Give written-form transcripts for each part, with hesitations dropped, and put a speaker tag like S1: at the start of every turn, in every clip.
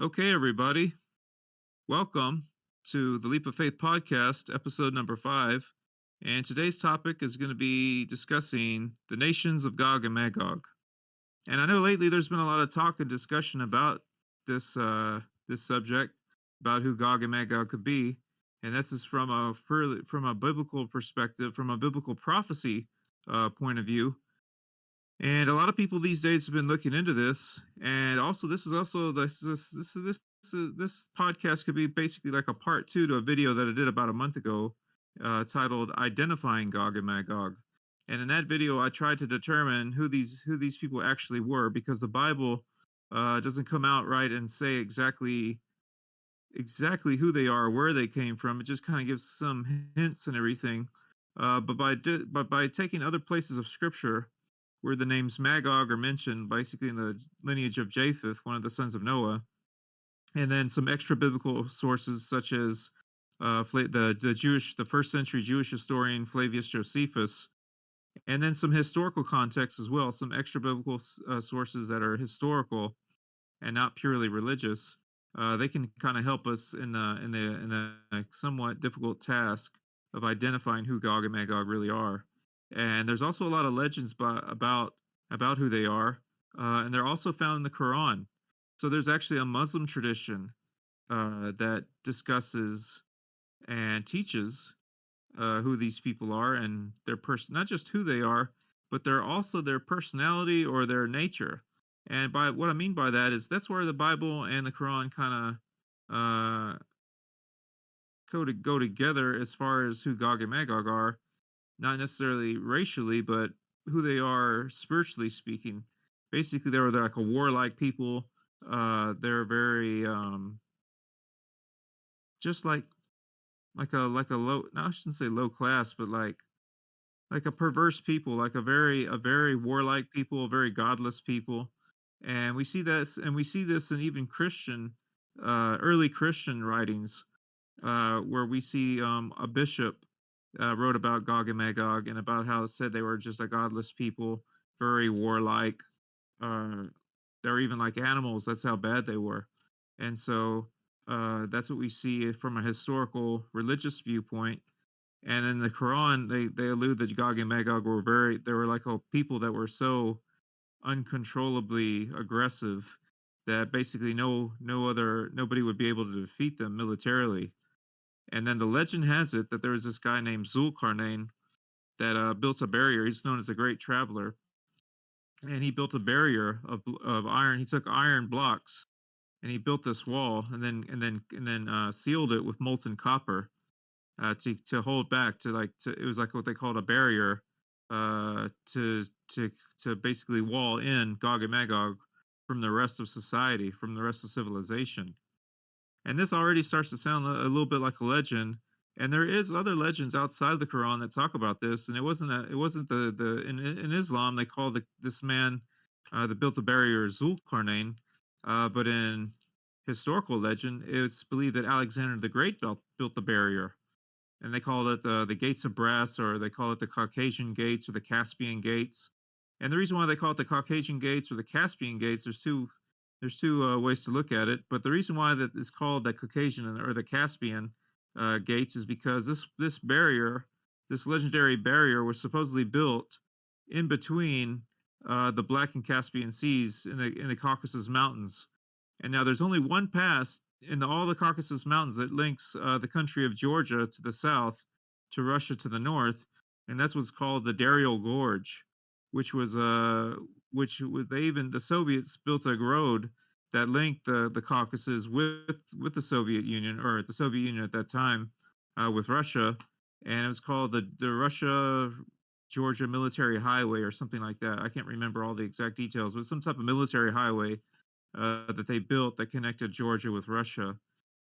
S1: Okay, everybody, welcome to the Leap of Faith podcast, episode number 5. And today's topic is going to be discussing the nations of Gog and Magog. And I know lately there's been a lot of talk and discussion about this subject, about who Gog and Magog could be, and this is from a biblical perspective, from a biblical prophecy point of view. And a lot of people these days have been looking into this, and also this podcast could be basically like a part 2 to a video that I did about a month ago, titled "Identifying Gog and Magog." And in that video, I tried to determine who these people actually were, because the Bible doesn't come out right and say exactly who they are, where they came from. It just kind of gives some hints and everything. But by taking other places of Scripture where the names Magog are mentioned, basically in the lineage of Japheth, one of the sons of Noah, and then some extra biblical sources such as the first century Jewish historian Flavius Josephus, and then some historical context as well, some extra biblical sources that are historical and not purely religious. They can kind of help us in the somewhat difficult task of identifying who Gog and Magog really are. And there's also a lot of legends about who they are, and they're also found in the Qur'an. So there's actually a Muslim tradition that discusses and teaches who these people are and their not just who they are, but they're also their personality or their nature. And by what I mean by that is that's where the Bible and the Quran kind of go together as far as who Gog and Magog are. Not necessarily racially, but who they are spiritually speaking. Basically, they're like a warlike people. They're very just like a low. No, I shouldn't say low class, but like a perverse people, like a very warlike people, a very godless people. And we see this in even Christian, early Christian writings, where we see a bishop wrote about Gog and Magog and about how it said they were just a godless people, very warlike. They're even like animals. That's how bad they were. And so that's what we see from a historical religious viewpoint. And in the Quran, they allude that Gog and Magog they were like a people that were so uncontrollably aggressive that basically nobody would be able to defeat them militarily. And then the legend has it that there was this guy named Zulkarnain that built a barrier. He's known as the Great Traveler, and he built a barrier of iron. He took iron blocks and he built this wall, and then sealed it with molten copper to hold back it was like what they called a barrier to basically wall in Gog and Magog from the rest of society, from the rest of civilization. And this already starts to sound a little bit like a legend. And there is other legends outside of the Quran that talk about this. And it wasn't in Islam they call this man that built the barrier Zulkarnain, but in historical legend it's believed that Alexander the Great built the barrier, and they called it the Gates of Brass, or they call it the Caucasian Gates or the Caspian Gates. And the reason why they call it the Caucasian Gates or the Caspian Gates, there's two ways to look at it, but the reason why that is called the Caucasian or the Caspian gates is because this barrier, this legendary barrier, was supposedly built in between the Black and Caspian Seas in the Caucasus Mountains. And now there's only one pass in all the Caucasus Mountains that links the country of Georgia to the south to Russia to the north, and that's what's called the Darial Gorge, which was the Soviets built a road that linked the Caucasus with the Soviet Union, or the Soviet Union at that time, with Russia, and it was called the Russia Georgia Military Highway or something like that. I can't remember all the exact details, but some type of military highway that they built that connected Georgia with Russia,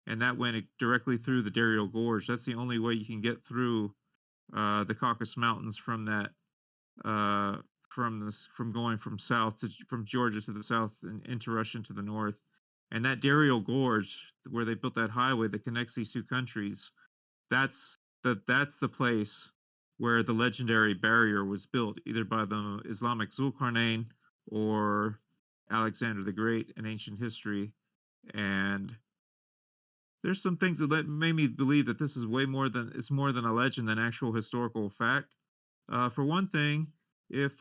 S1: and that went directly through the Darial Gorge. That's the only way you can get through the Caucasus Mountains from that. From going from Georgia to the south and into Russia to the north. And that Darial Gorge, where they built that highway that connects these two countries, that's the place where the legendary barrier was built, either by the Islamic Zulkarnain or Alexander the Great in ancient history. And there's some things that made me believe that this is way more than it's more than a legend than actual historical fact. For one thing, if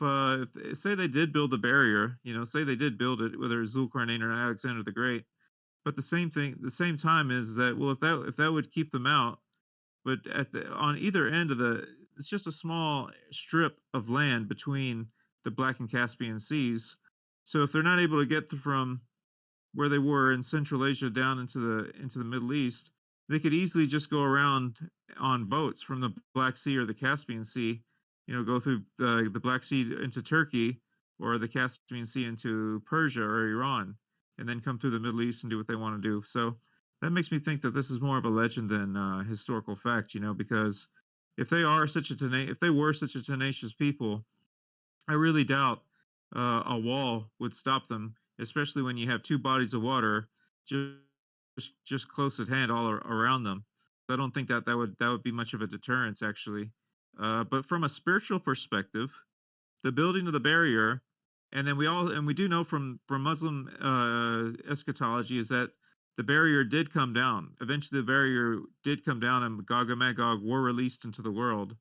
S1: say they did build the barrier, say they did build it, whether it's Zulkarnain or Alexander the Great, but the same time is that, well, if that would keep them out, but on either end of it's just a small strip of land between the Black and Caspian Seas. So if they're not able to get from where they were in Central Asia down into the Middle East, they could easily just go around on boats from the Black Sea or the Caspian Sea, go through the Black Sea into Turkey, or the Caspian Sea into Persia or Iran, and then come through the Middle East and do what they want to do. So that makes me think that this is more of a legend than historical fact, because if they were such a tenacious people, I really doubt a wall would stop them, especially when you have two bodies of water just just close at hand all around them. I don't think that would be much of a deterrence, actually. But from a spiritual perspective, the building of the barrier, and then we do know from Muslim eschatology is that the barrier did come down. Eventually, the barrier did come down, and Gog and Magog were released into the world.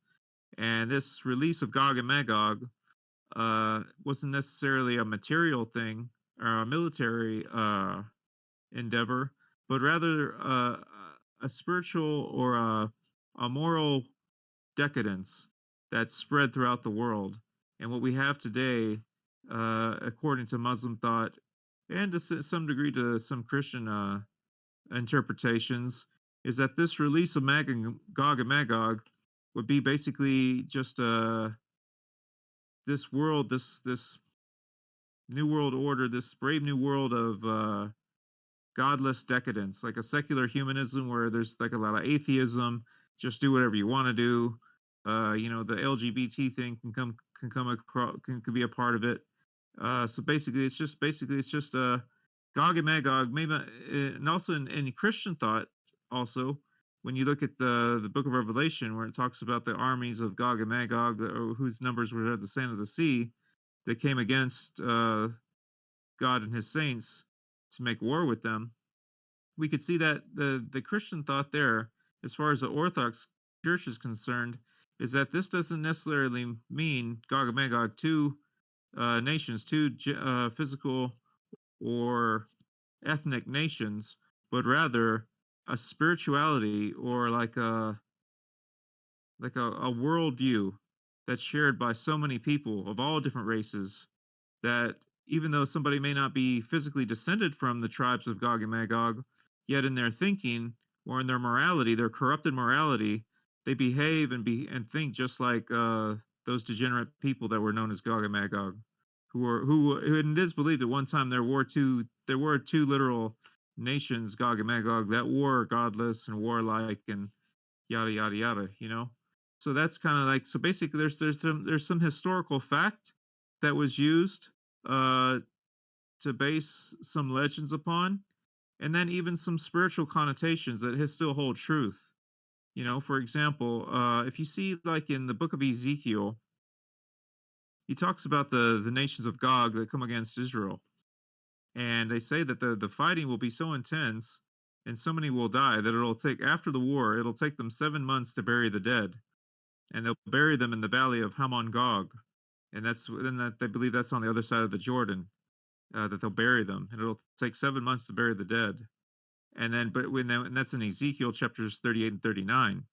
S1: And this release of Gog and Magog wasn't necessarily a material thing or a military endeavor, but rather a spiritual or a moral decadence that spread throughout the world. And what we have today, according to Muslim thought, and to some degree to some Christian interpretations, is that this release of Gog and Magog would be basically just this new world order, this brave new world of godless decadence, like a secular humanism where there's like a lot of atheism, just do whatever you want to do. The LGBT thing can come across can be a part of it. So basically it's just Gog and Magog, maybe, and also in Christian thought, also when you look at the Book of Revelation, where it talks about the armies of Gog and Magog, whose numbers were at the sand of the sea, that came against God and His saints to make war with them. We could see that the Christian thought there, as far as the Orthodox Church is concerned, is that this doesn't necessarily mean Gog and Magog, two nations, two physical or ethnic nations, but rather a spirituality or like a worldview that's shared by so many people of all different races, that even though somebody may not be physically descended from the tribes of Gog and Magog, yet in their thinking or in their morality, their corrupted morality, they behave and think just like those degenerate people that were known as Gog and Magog, and it is believed at one time there were two literal nations, Gog and Magog, that were godless and warlike and yada yada yada. So that's kind of like, so basically there's some historical fact that was used uh to base some legends upon, and then even some spiritual connotations that still hold truth. For example, if you see, like in the book of Ezekiel, he talks about the nations of Gog that come against Israel, and they say that the fighting will be so intense and so many will die that after the war, it'll take them 7 months to bury the dead, and they'll bury them in the valley of Hamon Gog, and that they believe that's on the other side of the Jordan, that they'll bury them, and it'll take 7 months to bury the dead. And that's in Ezekiel chapters 38 and 39.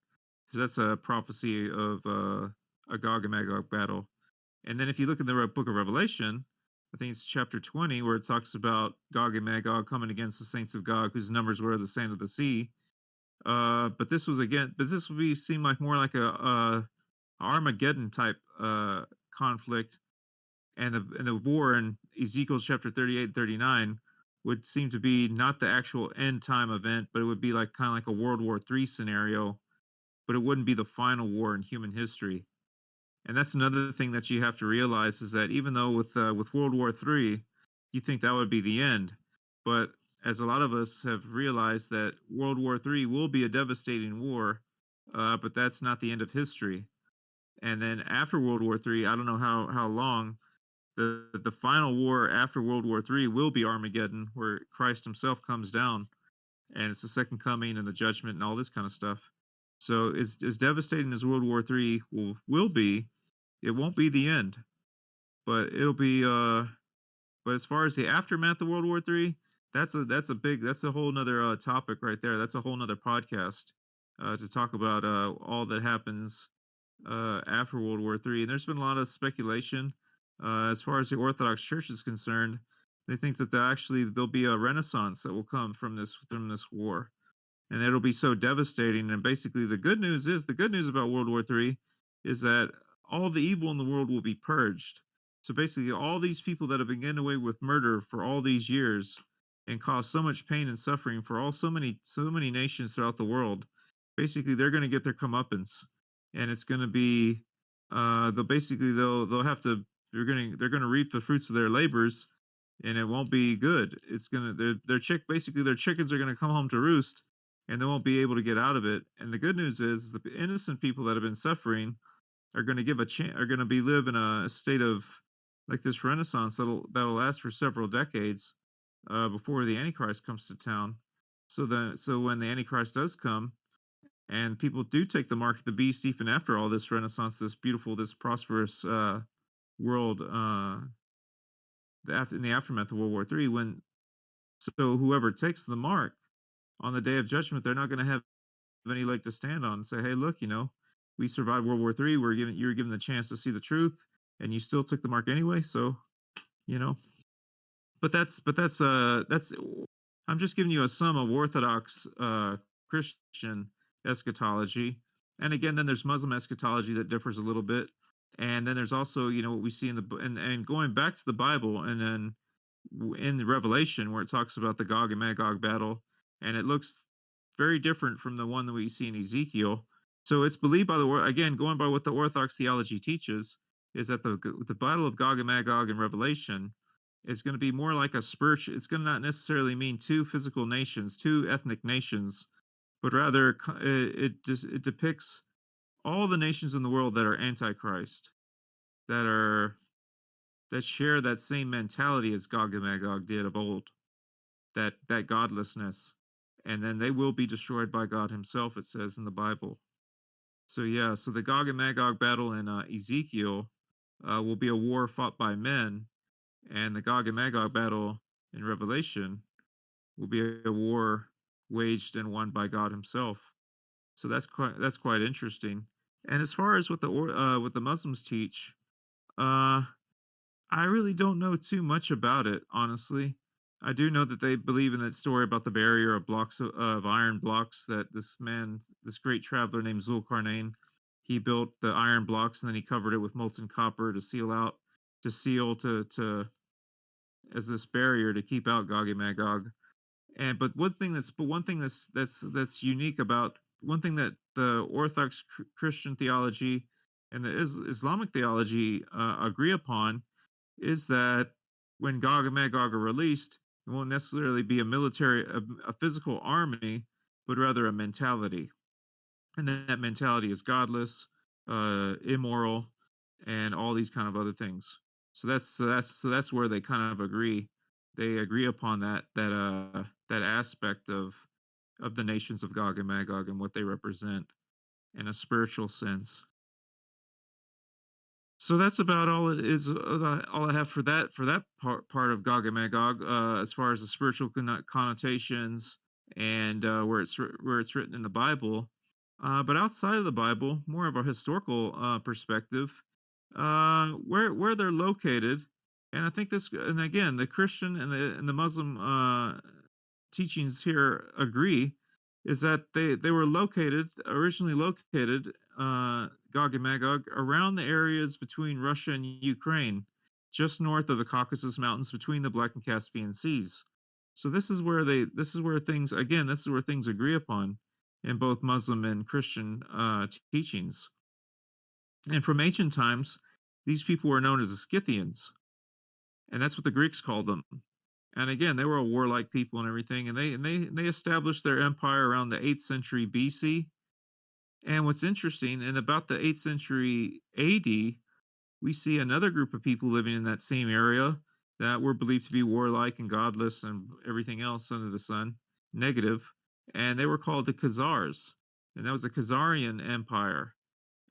S1: So that's a prophecy of a Gog and Magog battle. And then if you look in the book of Revelation, I think it's chapter 20, where it talks about Gog and Magog coming against the saints of Gog, whose numbers were the sand of the sea. But this would seem like more like a Armageddon type conflict, and the war in Ezekiel chapter 38 and 39 would seem to be not the actual end time event, but it would be like kind of like a World War III scenario, but it wouldn't be the final war in human history. And that's another thing that you have to realize, is that even though with World War III, you think that would be the end, but as a lot of us have realized, that World War III will be a devastating war, but that's not the end of history. And then after World War III, I don't know how long, the final war after World War III will be Armageddon, where Christ himself comes down, and it's the second coming and the judgment and all this kind of stuff. So as devastating as World War III will be, it won't be the end, but it'll be but as far as the aftermath of World War III, that's a whole nother topic right there. That's a whole nother podcast to talk about all that happens after World War III. And there's been a lot of speculation as far as the Orthodox Church is concerned. They think that there'll be a renaissance that will come from this war, and it'll be so devastating. And basically, the good news about World War III is that all the evil in the world will be purged. So basically, all these people that have been getting away with murder for all these years and caused so much pain and suffering for so many nations throughout the world, basically they're going to get their comeuppance, and it's going to be they'll have to they're going to reap the fruits of their labors, and it won't be good. It's going to their chickens are going to come home to roost, and they won't be able to get out of it. And the good news is the innocent people that have been suffering are going to live in a state of like this renaissance that'll last for several decades before the Antichrist comes to town. So when the Antichrist does come, and people do take the mark of the beast, even after all this renaissance, this beautiful, this prosperous world, in the aftermath of World War III, so whoever takes the mark on the day of judgment, they're not going to have any leg to stand on and say, "Hey, look, we survived World War III. You were given the chance to see the truth, and you still took the mark anyway." So, but that's I'm just giving you a sum of Orthodox Christian eschatology, and again, then there's Muslim eschatology that differs a little bit, and then there's also what we see and going back to the Bible, and then in the Revelation where it talks about the Gog and Magog battle, and it looks very different from the one that we see in Ezekiel. So it's believed by again, going by what the Orthodox theology teaches, is that the battle of Gog and Magog in Revelation is going to be more like a spiritual. It's going to not necessarily mean two physical nations, two ethnic nations, but rather it depicts all the nations in the world that are antichrist, that share that same mentality as Gog and Magog did of old, that godlessness, and then they will be destroyed by God himself, it says in the Bible. So so the Gog and Magog battle in Ezekiel will be a war fought by men, and the Gog and Magog battle in Revelation will be a war waged and won by God himself. So that's quite interesting. And as far as what the Muslims teach, I really don't know too much about it, honestly. I do know that they believe in that story about the barrier of blocks of iron blocks that this great traveler named Zulkarnain, he built the iron blocks and then he covered it with molten copper to seal as this barrier to keep out Gog and Magog. But one thing that's unique about one thing that the Orthodox Christian theology and the Islamic theology agree upon is that when Gog and Magog are released, it won't necessarily be a physical army, but rather a mentality, and that mentality is godless, immoral, and all these kind of other things. So that's where they kind of agree. They agree upon that aspect of the nations of Gog and Magog and what they represent in a spiritual sense. So that's about all it is. All I have for that part of Gog and Magog, as far as the spiritual connotations and where it's written in the Bible. But outside of the Bible, more of a historical perspective, where they're located, and I think and again, the Christian and the Muslim teachings here agree, is that they were originally located, Gog and Magog, around the areas between Russia and Ukraine, just north of the Caucasus Mountains, between the Black and Caspian Seas. So this is where things agree upon in both Muslim and Christian teachings. And from ancient times, these people were known as the Scythians, and that's what the Greeks called them. And again, they were a warlike people and everything, and they established their empire around the 8th century BC. And what's interesting, in about the 8th century AD, we see another group of people living in that same area that were believed to be warlike and godless and everything else under the sun, negative, and they were called the Khazars, and that was a Khazarian empire.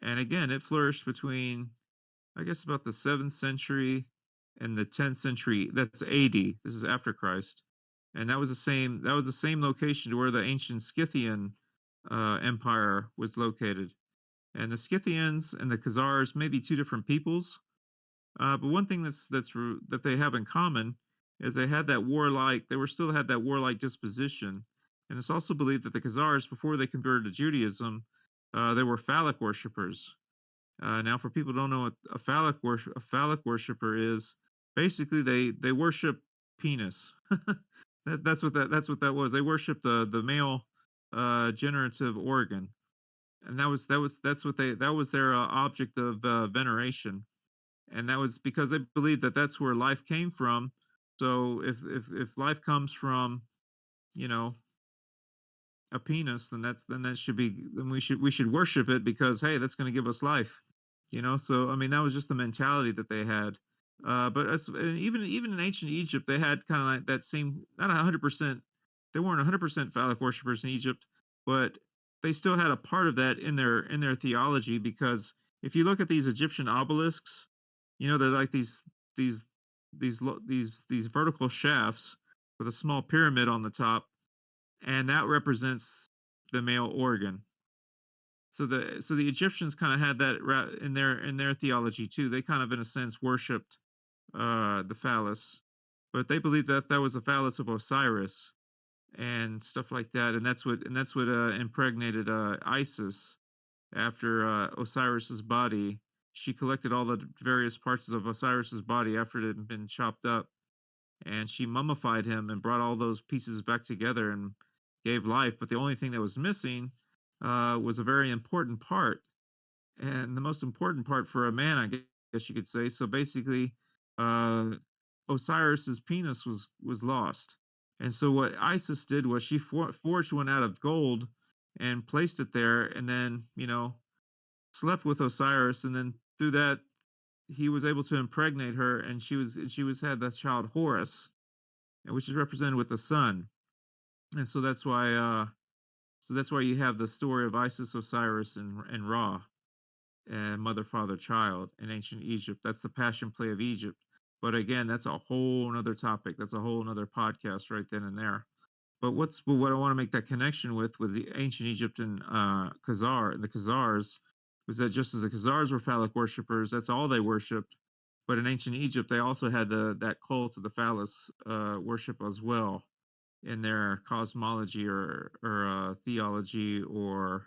S1: And again, it flourished between, I guess, about the 7th century and the 10th century. That's AD. This is after Christ, and that was the same location to where the ancient Scythian empire was located. And the Scythians and the Khazars may be two different peoples, but one thing that they have in common is they had that warlike. They were still had that warlike disposition, and it's also believed that the Khazars, before they converted to Judaism, they were phallic worshippers. Now, for people who don't know what a phallic worshiper is, basically they worship penis. That's what that was. They worship the male generative organ, and that was their object of veneration, and that was because they believed that that's where life came from. So if life comes from, you know, a penis, then that should be then we should worship it because hey, that's going to give us life. So I mean that was just the mentality that they had. But even in ancient Egypt, they had kind of like that same, not 100%. They weren't 100% phallic worshippers in Egypt, but they still had a part of that in their theology, because if you look at these Egyptian obelisks, they're like these vertical shafts with a small pyramid on the top, and that represents the male organ. So the Egyptians kind of had that in their theology too. They kind of, in a sense, worshipped the phallus, but they believed that that was the phallus of Osiris and stuff like that, and that's what impregnated Isis after Osiris's body. She collected all the various parts of Osiris's body after it had been chopped up, and she mummified him and brought all those pieces back together and gave life. But the only thing that was missing was a very important part, and the most important part for a man, I guess you could say. So basically, uh, Osiris's penis was lost, and so what Isis did was she forged one out of gold and placed it there, and then slept with Osiris, and then through that he was able to impregnate her, and she was had that child Horus, which is represented with the sun, and so that's why you have the story of Isis, Osiris, and Ra, and mother, father, child in ancient Egypt. That's the passion play of Egypt. But again, that's a whole other topic. That's a whole other podcast right then and there. But what I want to make that connection with the ancient Egypt and the Khazars, was that just as the Khazars were phallic worshippers, that's all they worshipped. But in ancient Egypt, they also had that cult of the phallus worship as well in their cosmology or theology, or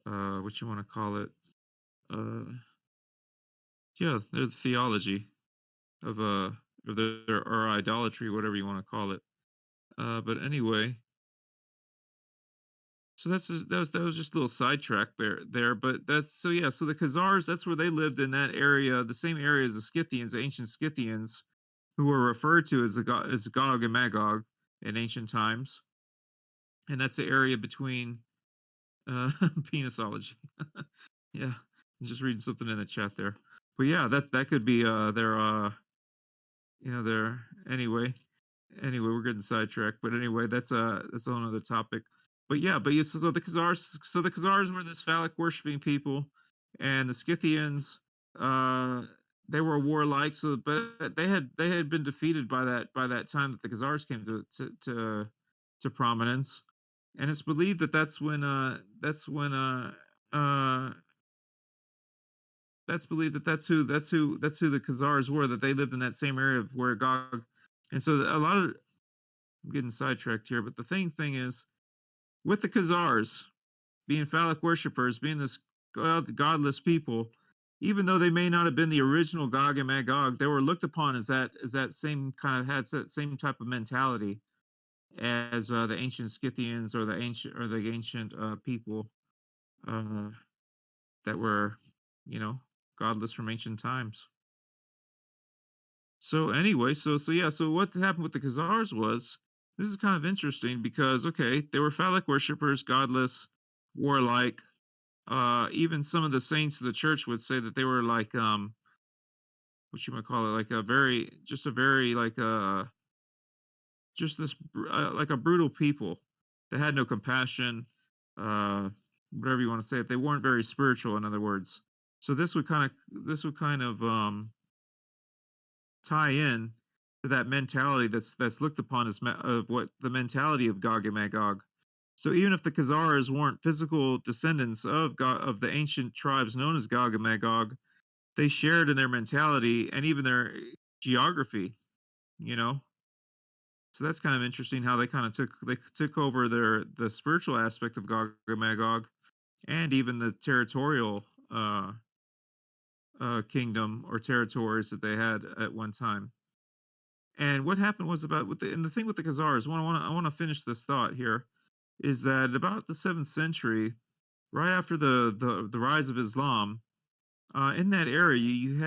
S1: what you want to call it. Yeah, their theology of their or idolatry, whatever you want to call it. But anyway, so that was just a little sidetrack there. But so the Khazars, that's where they lived, in that area, the same area as the Scythians, the ancient Scythians, who were referred to as as Gog and Magog in ancient times, and that's the area between penisology. Yeah, I'm just reading something in the chat there. But yeah, that could be their anyway. Anyway, we're getting sidetracked. But anyway, that's a whole other topic. But yeah, so the Khazars were this phallic worshiping people, and the Scythians, they were warlike. But they had been defeated by that time that the Khazars came to prominence, and it's believed that that's when that's believed that that's who the Khazars were, that they lived in that same area of where Gog, and so I'm getting sidetracked here, but the thing is, with the Khazars being phallic worshippers, being this godless people, even though they may not have been the original Gog and Magog, they were looked upon as that same kind of, had that same type of mentality as the ancient Scythians, or the ancient people that were, godless from ancient times. So anyway, so what happened with the Khazars was, this is kind of interesting because, okay, they were phallic worshippers, godless, warlike, even some of the saints of the church would say that they were like what you might call it, like a very just a very like just this like a brutal people that had no compassion, uh, whatever you want to say it. They weren't very spiritual, in other words. So this would kind of tie in to that mentality that's looked upon as of what the mentality of Gog and Magog. So even if the Khazars weren't physical descendants of of the ancient tribes known as Gog and Magog, they shared in their mentality and even their geography. You know, so that's kind of interesting how they took over the spiritual aspect of Gog and Magog and even the territorial kingdom or territories that they had at one time. And what happened was about with the thing with the Khazars. I want to finish this thought here. Is that about the 7th century, right after the rise of Islam, in that area you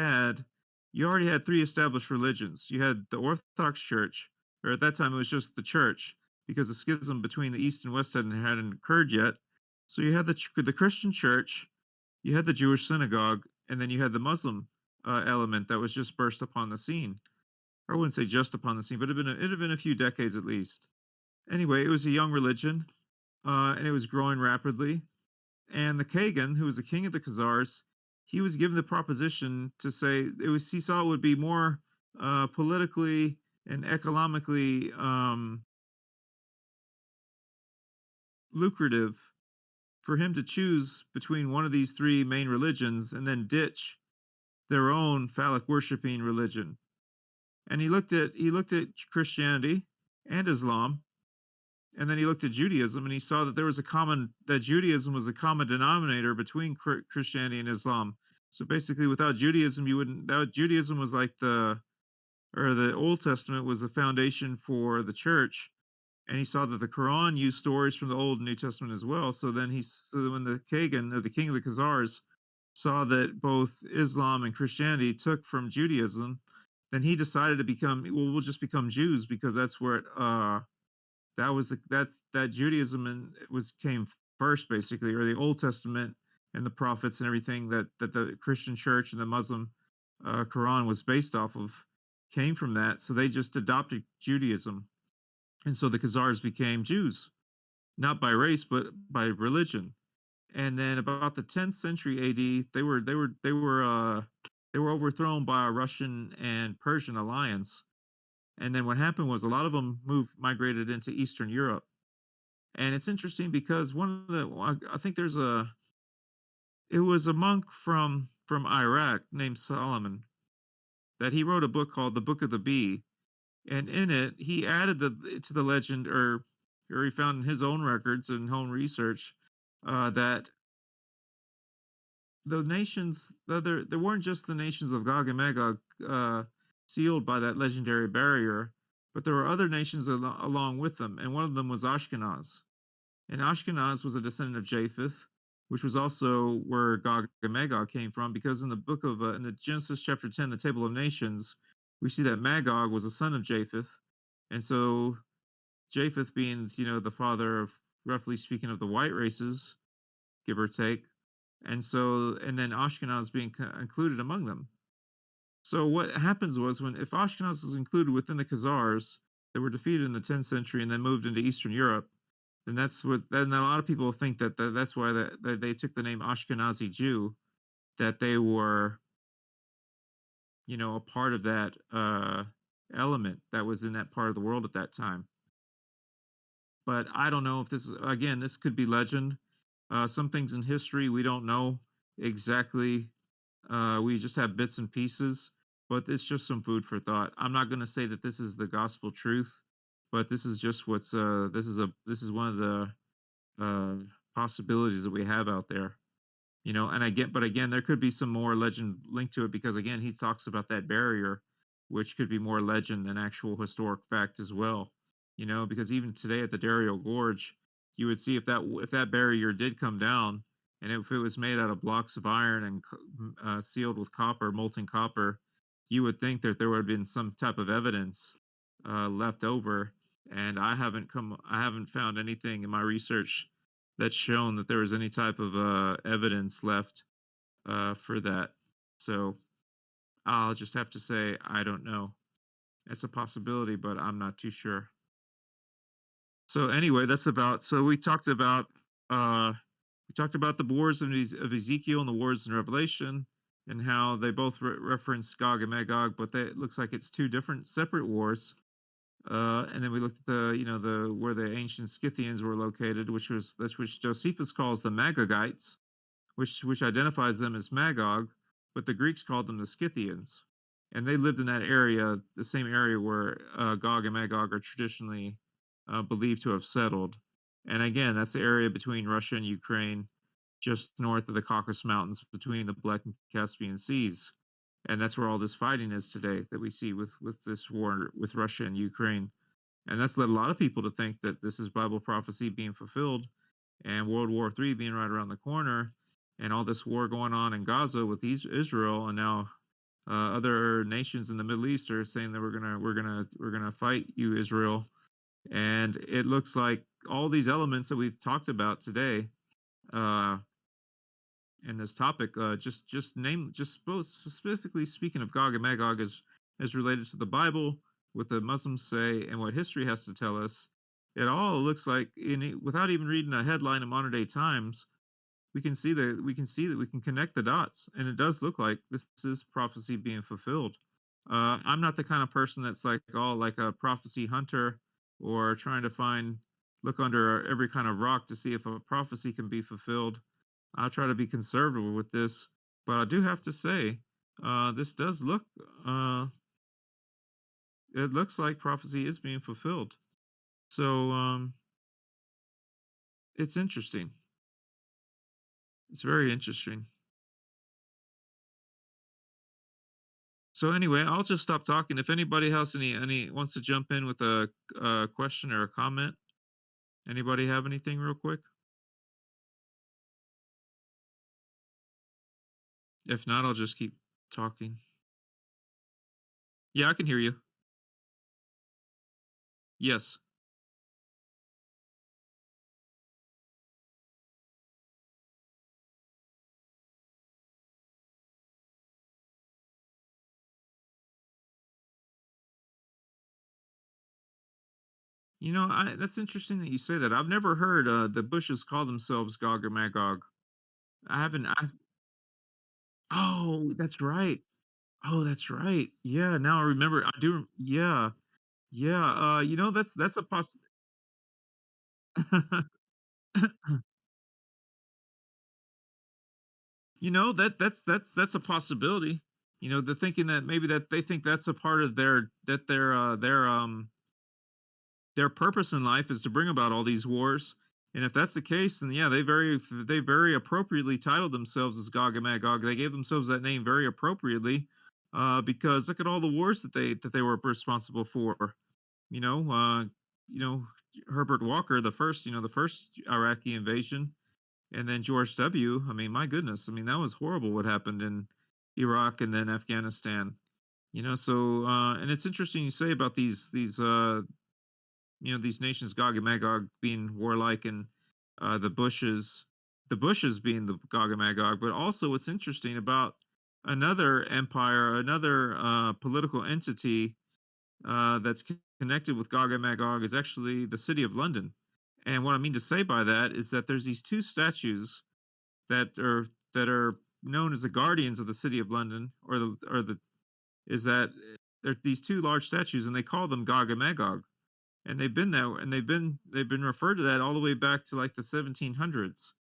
S1: already had three established religions. You had the Orthodox Church, or at that time it was just the Church, because the schism between the East and West hadn't occurred yet. So you had the Christian Church, you had the Jewish synagogue, and then you had the Muslim element that was just burst upon the scene. I wouldn't say just upon the scene, but it had been a few decades at least. Anyway, it was a young religion, and it was growing rapidly. And the Kagan, who was the king of the Khazars, he was given the proposition to say he saw it would be more politically and economically lucrative for him to choose between one of these three main religions and then ditch their own phallic worshiping religion. And he looked at Christianity and Islam, and then he looked at Judaism, and he saw that that Judaism was a common denominator between Christianity and Islam. So basically, without Judaism, Judaism was like the Old Testament was the foundation for the church, and he saw that the Quran used stories from the Old and New Testament as well. So when the Kagan, or the king of the Khazars, saw that both Islam and Christianity took from Judaism, then he decided to we'll just become Jews, because that's where that Judaism came first, basically, or the Old Testament and the prophets and everything that the Christian church and the Muslim Quran was based off of came from that. So they just adopted Judaism, and so the Khazars became Jews, not by race but by religion. And then about the 10th century AD, they were overthrown by a Russian and Persian alliance. And then what happened was a lot of them migrated into Eastern Europe. And it's interesting because I think it was a monk from Iraq named Solomon that he wrote a book called The Book of the Bee. And in it, he added to the legend, or he found in his own records and own research, that there weren't just the nations of Gog and Magog sealed by that legendary barrier, but there were other nations along with them, and one of them was Ashkenaz. And Ashkenaz was a descendant of Japheth, which was also where Gog and Magog came from, because in the book of in the Genesis chapter 10, the Table of Nations, we see that Magog was a son of Japheth, and so Japheth being the father of, roughly speaking, of the white races, give or take. And then Ashkenaz being included among them. So what happens was, if Ashkenaz was included within the Khazars that were defeated in the 10th century and then moved into Eastern Europe, then then a lot of people think that's why that they took the name Ashkenazi Jew, that they were, a part of that element that was in that part of the world at that time. But I don't know if this could be legend. Some things in history we don't know exactly. We just have bits and pieces, but it's just some food for thought. I'm not going to say that this is the gospel truth, but this is just this is one of the possibilities that we have out there. But again, there could be some more legend linked to it, because again, he talks about that barrier, which could be more legend than actual historic fact as well. Because even today at the Dario Gorge, you would see if that barrier did come down, and if it was made out of blocks of iron and sealed with copper, molten copper, you would think that there would have been some type of evidence left over. And I haven't found anything in my research that's shown that there was any type of evidence left for that. So I'll just have to say I don't know. It's a possibility, but I'm not too sure. So anyway, that's about. So we talked about the wars of Ezekiel and the wars in Revelation, and how they both reference Gog and Magog, but it looks like it's two different, separate wars. And then we looked at the, the where the ancient Scythians were located, that's which Josephus calls the Magogites, which identifies them as Magog, but the Greeks called them the Scythians, and they lived in that area, the same area where Gog and Magog are traditionally believed to have settled. And again, that's the area between Russia and Ukraine, just north of the Caucasus Mountains, between the Black and Caspian Seas. And that's where all this fighting is today that we see with this war with Russia and Ukraine. And that's led a lot of people to think that this is Bible prophecy being fulfilled, and World War III being right around the corner, and all this war going on in Gaza with Israel, and now other nations in the Middle East are saying that we're gonna fight you, Israel. And it looks like all these elements that we've talked about today in this topic, just specifically speaking of Gog and Magog as related to the Bible, what the Muslims say, and what history has to tell us, it all looks like, without even reading a headline in Modern Day Times, we can see that we can connect the dots, and it does look like this is prophecy being fulfilled. I'm not the kind of person that's like a prophecy hunter, or trying to look under every kind of rock to see if a prophecy can be fulfilled. I'll try to be conservative with this, but I do have to say, this does look, it looks like prophecy is being fulfilled. So it's interesting. It's very interesting. So anyway, I'll just stop talking. If anybody has any wants to jump in with a question or a comment, anybody have anything real quick? If not, I'll just keep talking. Yeah, I can hear you. Yes. That's interesting that you say that. I've never heard the Bushes call themselves Gog or Magog. I haven't. Oh, that's right. Oh, that's right. Yeah, now I remember. I do. Yeah, yeah. That's a that's a possibility. The thinking that maybe that they think that's a part of their purpose in life is to bring about all these wars. And if that's the case, then yeah, they very appropriately titled themselves as Gog and Magog. They gave themselves that name very appropriately, because look at all the wars that they were responsible for. You know, uh, you know, Herbert Walker, the first Iraqi invasion, and then George W. I mean, my goodness, I mean that was horrible what happened in Iraq and then Afghanistan. So and it's interesting you say about these nations, Gog and Magog, being warlike, and the Bushes being the Gog and Magog. But also, what's interesting about another empire, another political entity that's connected with Gog and Magog, is actually the city of London. And what I mean to say by that is that there's these two statues that are known as the guardians of the city of London, or the is that there these two large statues, and they call them Gog and Magog, and they've been there, and they've been referred to that all the way back to like the 1700s.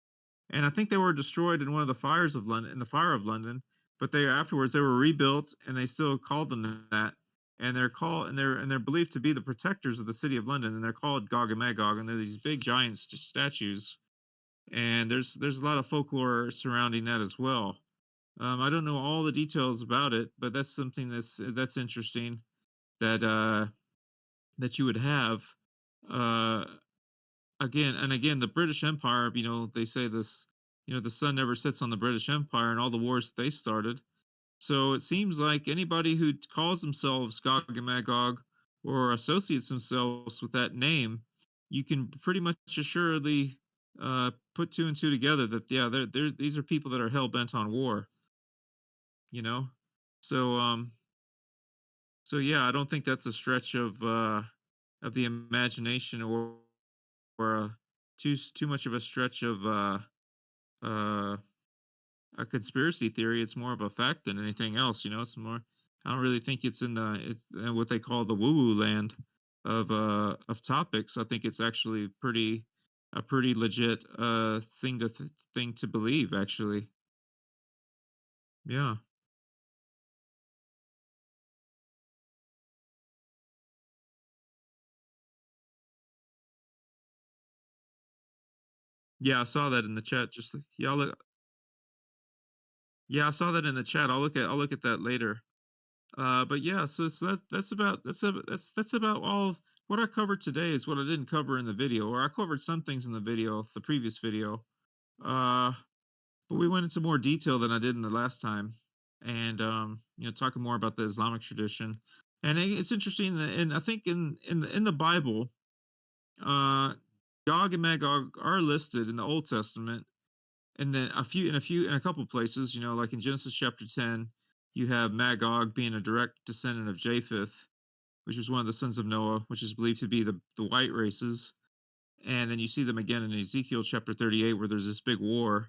S1: And I think they were destroyed in one of the fires of London, in the fire of London. But they were rebuilt, and they still called them that. And they're believed to be the protectors of the city of London, and they're called Gog and Magog, and they're these big giant statues. And there's a lot of folklore surrounding that as well. I don't know all the details about it, but that's something that's interesting, that you would have. Uh, again, the British Empire. They say this. The sun never sets on the British Empire and all the wars that they started. So it seems like anybody who calls themselves Gog and Magog, or associates themselves with that name, you can pretty much assuredly put two and two together that yeah, these are people that are hell bent on war. You know, so so yeah, I don't think that's a stretch of the imagination or too much of a stretch of uh a conspiracy theory. It's more of a fact than anything else. It's more. I don't really think it's what they call the woo woo land of topics. I think it's actually a pretty legit thing to believe. Actually, yeah, yeah. I saw that in the chat. Just yeah, yeah, I saw that in the chat. I'll look at that later. But yeah, so that's about all of what I covered today is what I didn't cover in the video, or I covered some things in the video, the previous video. Uh, but we went into more detail than I did in the last time, and talking more about the Islamic tradition. And it's interesting that, and I think in the Bible, uh, Gog and Magog are listed in the Old Testament, and then in a couple places, like in Genesis chapter 10, you have Magog being a direct descendant of Japheth, which is one of the sons of Noah, which is believed to be the white races. And then you see them again in Ezekiel chapter 38, where there's this big war.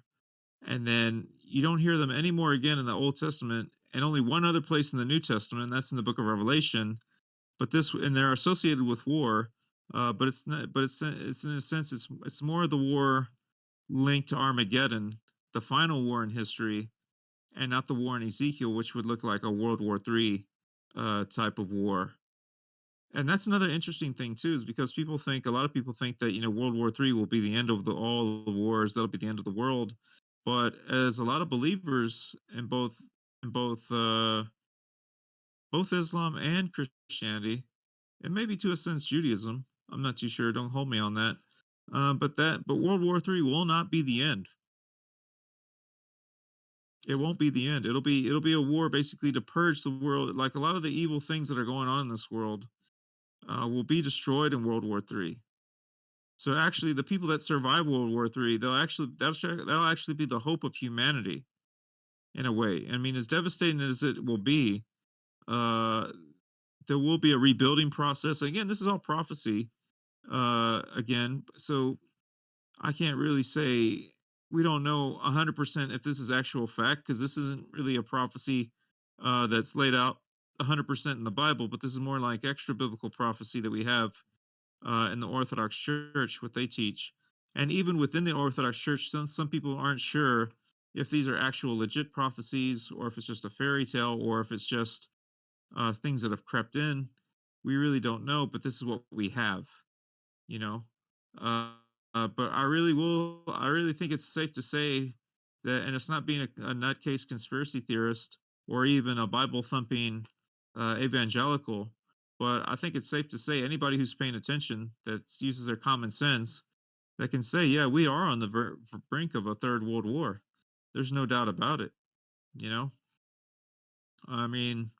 S1: And then you don't hear them anymore again in the Old Testament, and only one other place in the New Testament, and that's in the book of Revelation. And they're associated with war, but it's not. But it's in a sense, it's more the war linked to Armageddon, the final war in history, and not the war in Ezekiel, which would look like a World War III type of war. And that's another interesting thing too, is because a lot of people think that World War III will be the end of all the wars. That'll be the end of the world. But as a lot of believers in both Islam and Christianity, and maybe to a sense Judaism, I'm not too sure. Don't hold me on that. But World War III will not be the end. It won't be the end. It'll be a war basically to purge the world. Like a lot of the evil things that are going on in this world will be destroyed in World War III. So actually, the people that survive World War III, that'll actually be the hope of humanity in a way. I mean, as devastating as it will be, uh, there will be a rebuilding process. Again, this is all prophecy. Again, so I can't really say we don't know 100% if this is actual fact because this isn't really a prophecy that's laid out 100% in the Bible, but this is more like extra biblical prophecy that we have in the Orthodox Church, what they teach. And even within the Orthodox Church, some people aren't sure if these are actual legit prophecies or if it's just a fairy tale or if it's just things that have crept in. We really don't know, but this is what we have, you know. Uh, but I really think it's safe to say that, and it's not being a nutcase conspiracy theorist or even a Bible thumping evangelical, but I think it's safe to say anybody who's paying attention that uses their common sense that can say, yeah, we are on the brink of a third world war. There's no doubt about it. You know, I mean,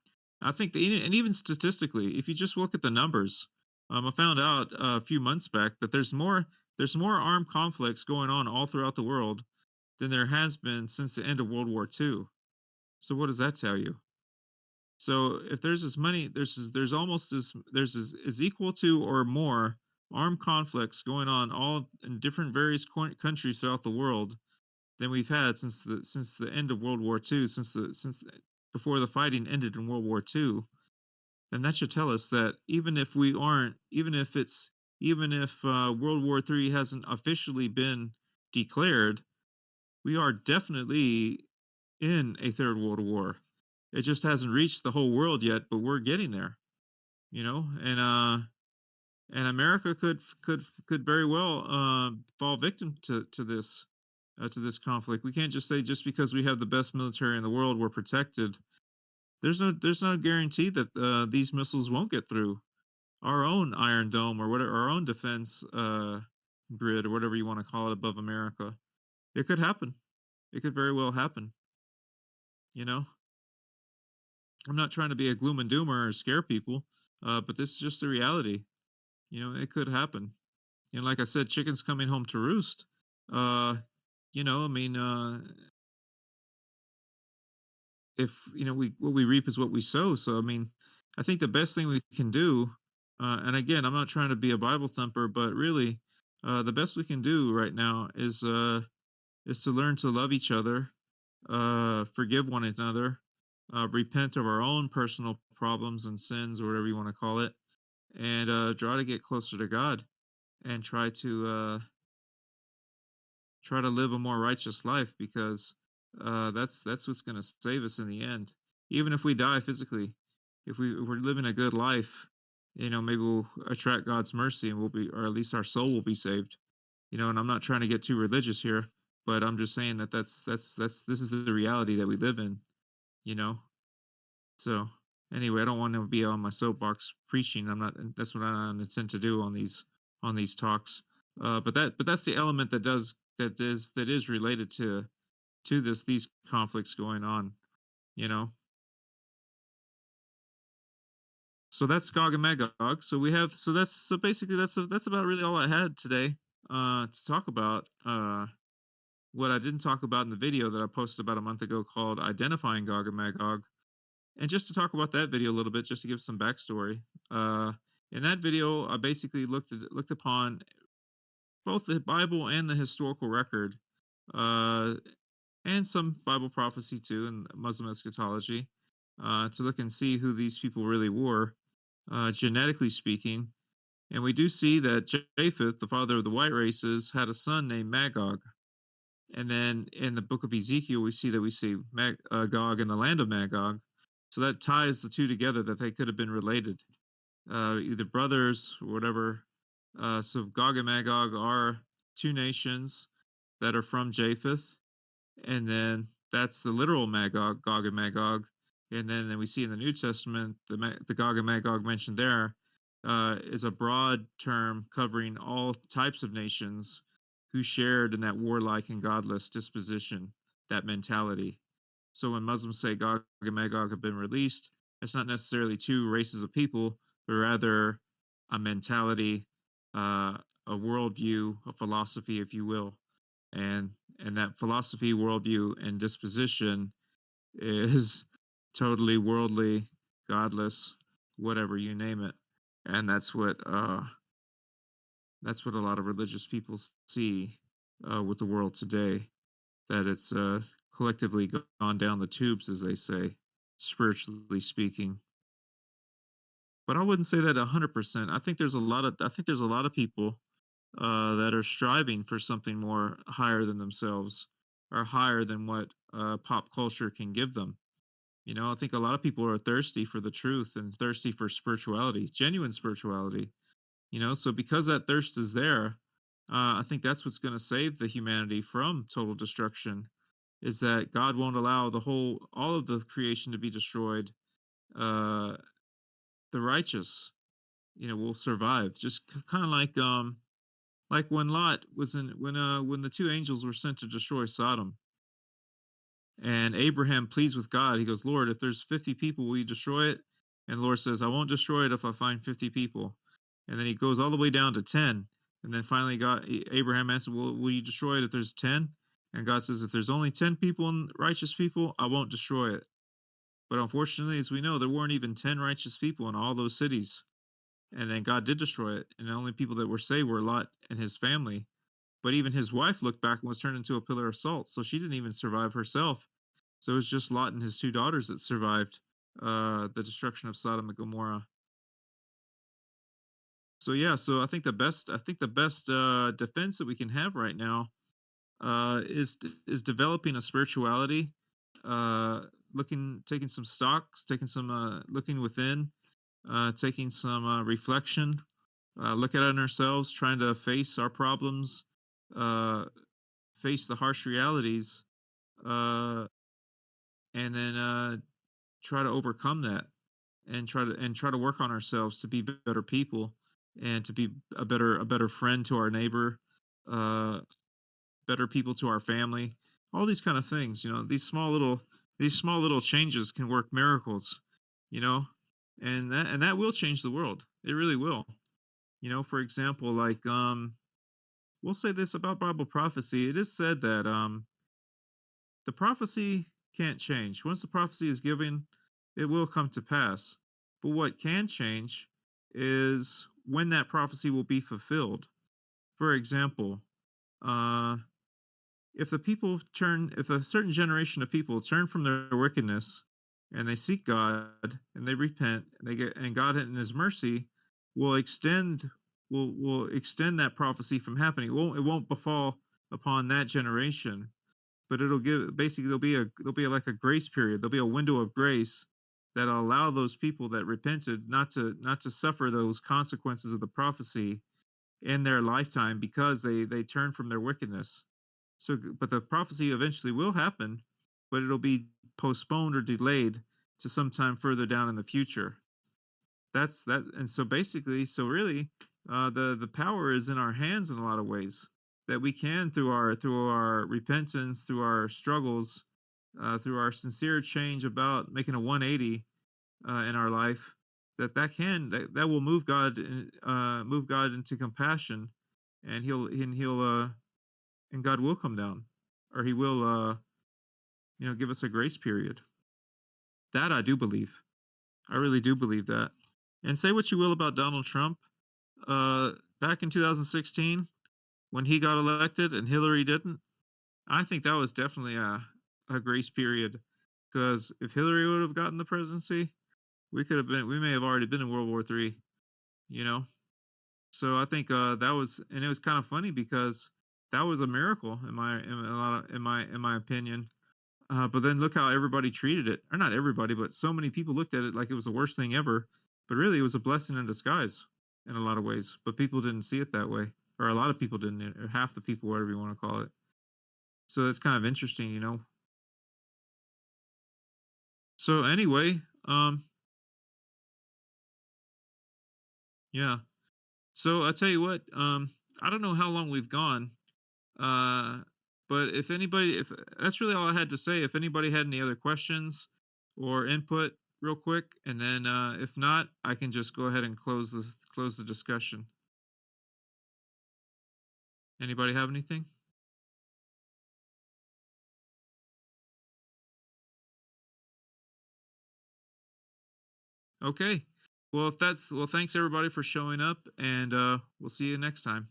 S1: I think and even statistically, if you just look at the numbers, I found out a few months back that there's more armed conflicts going on all throughout the world than there has been since the end of World War II. So what does that tell you? So if there's as many, there's almost as equal to or more armed conflicts going on all in different various countries throughout the world than we've had since the end of World War II, since before the fighting ended in World War II, then that should tell us that even if we aren't, even if World War III hasn't officially been declared, we are definitely in a third world war. It just hasn't reached the whole world yet, but we're getting there, and America could very well fall victim to this conflict. We can't just say just because we have the best military in the world we're protected. There's no guarantee that these missiles won't get through our own Iron Dome or whatever, our own defense grid or whatever you want to call it above America. It could happen. It could very well happen. You know, I'm not trying to be a gloom and doomer or scare people, but this is just the reality. It could happen. And like I said, chickens coming home to roost. Uh, I mean, if we what we reap is what we sow. So I mean, I think the best thing we can do, and again, I'm not trying to be a Bible thumper, but really, the best we can do right now is to learn to love each other, forgive one another, repent of our own personal problems and sins, or whatever you want to call it, and try to get closer to God and try to live a more righteous life, because that's what's going to save us in the end. Even if we die physically, if we're living a good life, maybe we'll attract God's mercy, and we'll be, or at least our soul will be saved. And I'm not trying to get too religious here, but I'm just saying that that's this is the reality that we live in. You know. So anyway, I don't want to be on my soapbox preaching. I'm not. That's what I intend to do on these talks. But that's the element that is related to these conflicts going on. You know. So that's Gog and Magog. So basically that's about really all I had today to talk about. What I didn't talk about in the video that I posted about a month ago called "Identifying Gog and Magog." And just to talk about that video a little bit, just to give some backstory, in that video, I basically looked upon both the Bible and the historical record, uh, and some Bible prophecy too, and Muslim eschatology, to look and see who these people really were, genetically speaking. And we do see that Japheth, the father of the white races, had a son named Magog. And then in the book of Ezekiel, we see Gog in the land of Magog. So that ties the two together, that they could have been related, either brothers or whatever. So Gog and Magog are two nations that are from Japheth, and then that's the literal Magog, Gog and Magog. And then we see in the New Testament the Gog and Magog mentioned there is a broad term covering all types of nations who shared in that warlike and godless disposition, that mentality. So when Muslims say Gog and Magog have been released, it's not necessarily two races of people, but rather a mentality, a worldview, a philosophy, if you will. And that philosophy, worldview, and disposition is totally worldly, godless, whatever you name it. And that's what a lot of religious people see with the world today. That it's collectively gone down the tubes, as they say, spiritually speaking. But I wouldn't say that 100%. I think there's a lot of people that are striving for something more higher than themselves, or higher than what pop culture can give them. I think a lot of people are thirsty for the truth and thirsty for spirituality, genuine spirituality. So because that thirst is there, I think that's what's going to save the humanity from total destruction. Is that God won't allow all of the creation to be destroyed. Uh, the righteous, will survive. Just kind of like when Lot was in when the two angels were sent to destroy Sodom, and Abraham pleads with God. He goes, Lord, if there's 50 people, will you destroy it? And the Lord says, I won't destroy it if I find 50 people. And then he goes all the way down to 10. And then finally Abraham asked, well, will you destroy it if there's 10? And God says, if there's only 10 people and righteous people, I won't destroy it. But unfortunately, as we know, there weren't even 10 righteous people in all those cities. And then God did destroy it. And the only people that were saved were Lot and his family. But even his wife looked back and was turned into a pillar of salt. So she didn't even survive herself. So it was just Lot and his two daughters that survived the destruction of Sodom and Gomorrah. So yeah, so I think the best defense that we can have right now is developing a spirituality, taking some stocks, taking some looking within, taking some reflection, look at ourselves, trying to face our problems, uh, face the harsh realities, uh, and then try to overcome that, and try to work on ourselves to be better people, and to be a better friend to our neighbor, uh, better people to our family. All these kind of things, these small little changes can work miracles, you know, and that will change the world. It really will. For example, like we'll say this about Bible prophecy. It is said that the prophecy can't change. Once the prophecy is given, it will come to pass. But what can change is when that prophecy will be fulfilled. For example, uh, if a certain generation of people turn from their wickedness and they seek God and they repent, and God in His mercy will extend that prophecy from happening. It won't befall upon that generation, but it'll give basically there'll be like a grace period. There'll be a window of grace that'll allow those people that repented not to suffer those consequences of the prophecy in their lifetime because they turn from their wickedness. So, but the prophecy eventually will happen, but it'll be postponed or delayed to some time further down in the future. That's that, and so basically, so really, the power is in our hands in a lot of ways that we can through our repentance, through our struggles, through our sincere change about making a 180 in our life. That will move God into compassion, and and God will come down, or He will give us a grace period. That I do believe. I really do believe that. And say what you will about Donald Trump, uh, back in 2016 when he got elected and Hillary didn't, I think that was definitely a grace period. Because if Hillary would have gotten the presidency, we may have already been in World War III. You know, so I think that was, and it was kind of funny because that was a miracle in my opinion. But then look how everybody treated it, or not everybody, but so many people looked at it like it was the worst thing ever. But really, it was a blessing in disguise in a lot of ways. But people didn't see it that way, or a lot of people didn't, or half the people, whatever you want to call it. So it's kind of interesting. So anyway, yeah. So I tell you what, I don't know how long we've gone, uh, but if that's really all I had to say. If anybody had any other questions or input, real quick, and then if not, I can just go ahead and close the discussion. Anybody have anything? Okay. Well, thanks everybody for showing up, and we'll see you next time.